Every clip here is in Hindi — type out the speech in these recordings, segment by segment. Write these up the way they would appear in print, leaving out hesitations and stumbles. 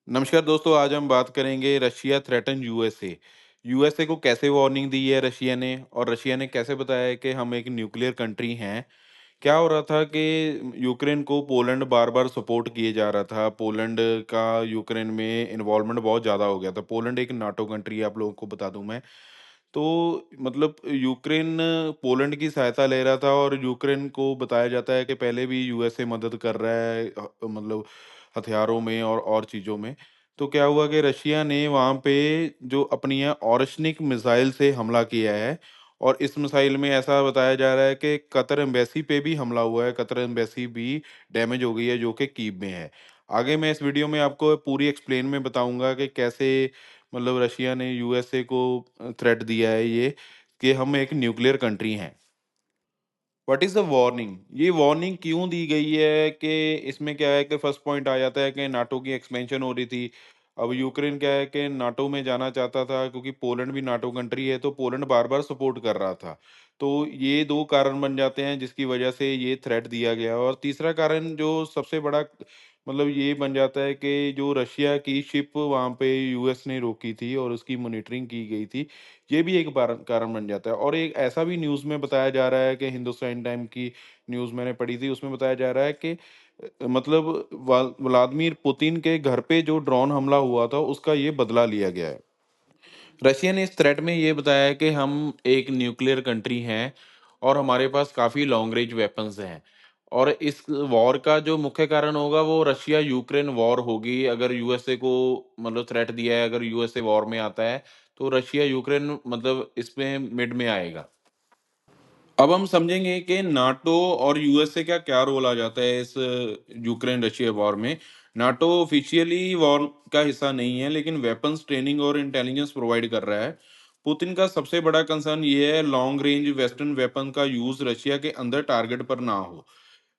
नमस्कार दोस्तों, आज हम बात करेंगे रशिया थ्रेटन यूएसए। यूएसए को कैसे वार्निंग दी है रशिया ने और रशिया ने कैसे बताया है कि हम एक न्यूक्लियर कंट्री हैं। क्या हो रहा था कि यूक्रेन को पोलैंड बार-बार सपोर्ट किए जा रहा था। पोलैंड का यूक्रेन में इन्वॉल्वमेंट बहुत ज़्यादा हो गया था। पोलैंड एक नाटो कंट्री है, आप लोगों को बता दूँ मैं। तो मतलब यूक्रेन पोलैंड की सहायता ले रहा था और यूक्रेन को बताया जाता है कि पहले भी यूएसए मदद कर रहा है मतलब हथियारों में और चीज़ों में। तो क्या हुआ कि रशिया ने वहाँ पे जो अपनी है ऑर्शनिक मिसाइल से हमला किया है और इस मिसाइल में ऐसा बताया जा रहा है कि कतर एम्बेसी पे भी हमला हुआ है। कतर एम्बेसी भी डैमेज हो गई है जो कि कीव में है। आगे मैं इस वीडियो में आपको पूरी एक्सप्लेन में बताऊँगा कि कैसे मतलब रशिया ने यूएसए को थ्रेट दिया है ये कि हम एक न्यूक्लियर कंट्री हैं। What is the warning? ये वार्निंग क्यों दी गई है कि इसमें क्या है कि फर्स्ट पॉइंट आ जाता है कि नाटो की एक्सपेंशन हो रही थी। अब यूक्रेन क्या है कि नाटो में जाना चाहता था क्योंकि पोलैंड भी नाटो कंट्री है, तो पोलैंड बार-बार सपोर्ट कर रहा था। तो ये 2 कारण बन जाते हैं जिसकी वजह से ये थ्रेट दिया गया और तीसरा कारण जो सबसे बड़ा मतलब ये बन जाता है कि जो रशिया की शिप वहाँ पे यूएस ने रोकी थी और उसकी मॉनिटरिंग की गई थी, ये भी एक कारण कारण बन जाता है और एक ऐसा भी न्यूज़ में बताया जा रहा है कि हिंदुस्तान टाइम की न्यूज़ मैंने पढ़ी थी, उसमें बताया जा रहा है कि मतलब व्लादिमीर पुतिन के घर पे जो ड्रोन हमला हुआ था, उसका ये बदला लिया गया है। रशिया ने इस थ्रेट में ये बताया है कि हम एक न्यूक्लियर कंट्री हैं और हमारे पास काफ़ी लॉन्ग रेंज वेपन्स हैं और इस वॉर का जो मुख्य कारण होगा वो रशिया यूक्रेन वॉर होगी। अगर यूएसए को मतलब थ्रेट दिया है, अगर यूएसए वॉर में आता है तो रशिया यूक्रेन मतलब इसमें मिड में आएगा। अब हम समझेंगे कि नाटो और यूएसए का क्या रोल आ जाता है इस यूक्रेन रशिया वॉर में। नाटो ऑफिशियली वॉर का हिस्सा नहीं है, लेकिन वेपन्स ट्रेनिंग और इंटेलिजेंस प्रोवाइड कर रहा है। पुतिन का सबसे बड़ा कंसर्न ये है लॉन्ग रेंज वेस्टर्न वेपन का यूज रशिया के अंदर टारगेट पर ना हो।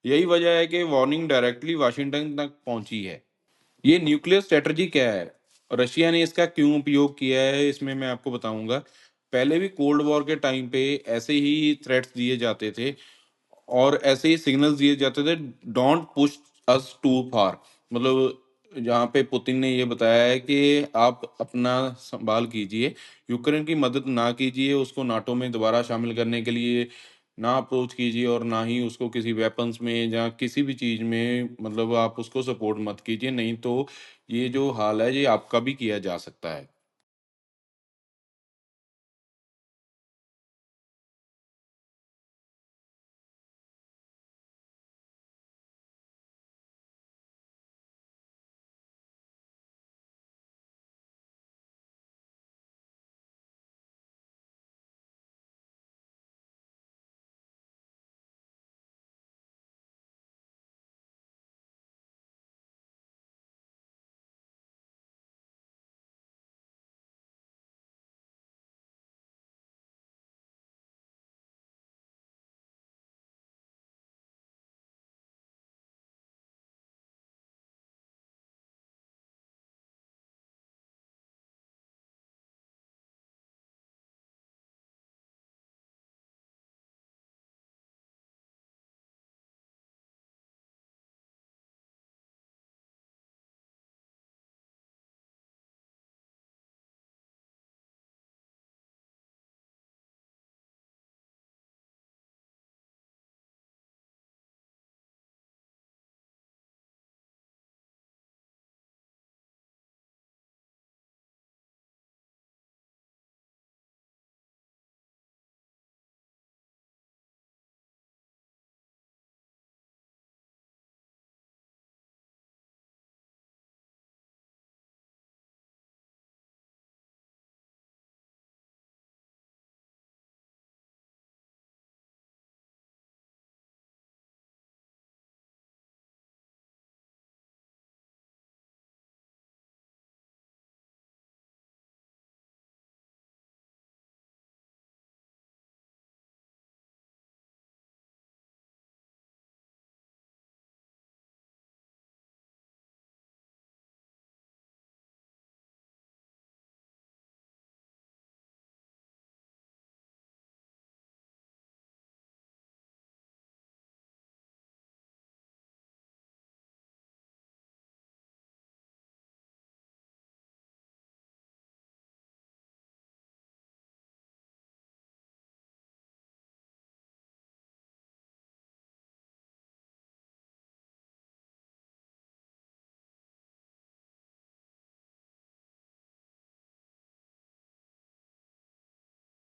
यही वजह है कि वार्निंग डायरेक्टली वाशिंगटन तक पहुंची है। ये न्यूक्लियर स्ट्रैटेजी क्या है? रशिया ने इसका क्यों उपयोग किया है, इसमें मैं आपको बताऊँगा। पहले भी कोल्ड वॉर के टाइम पे ऐसे ही थ्रेट्स दिए जाते थे और ऐसे ही सिग्नल्स दिए जाते थे, डोंट पुश अस टू फार। मतलब जहाँ पे पुतिन ने ये बताया है कि आप अपना संभाल कीजिए, यूक्रेन की मदद ना कीजिए, उसको नाटो में दोबारा शामिल करने के लिए ना अप्रोच कीजिए और ना ही उसको किसी वेपन्स में या किसी भी चीज़ में मतलब आप उसको सपोर्ट मत कीजिए, नहीं तो ये जो हाल है, ये आपका भी किया जा सकता है।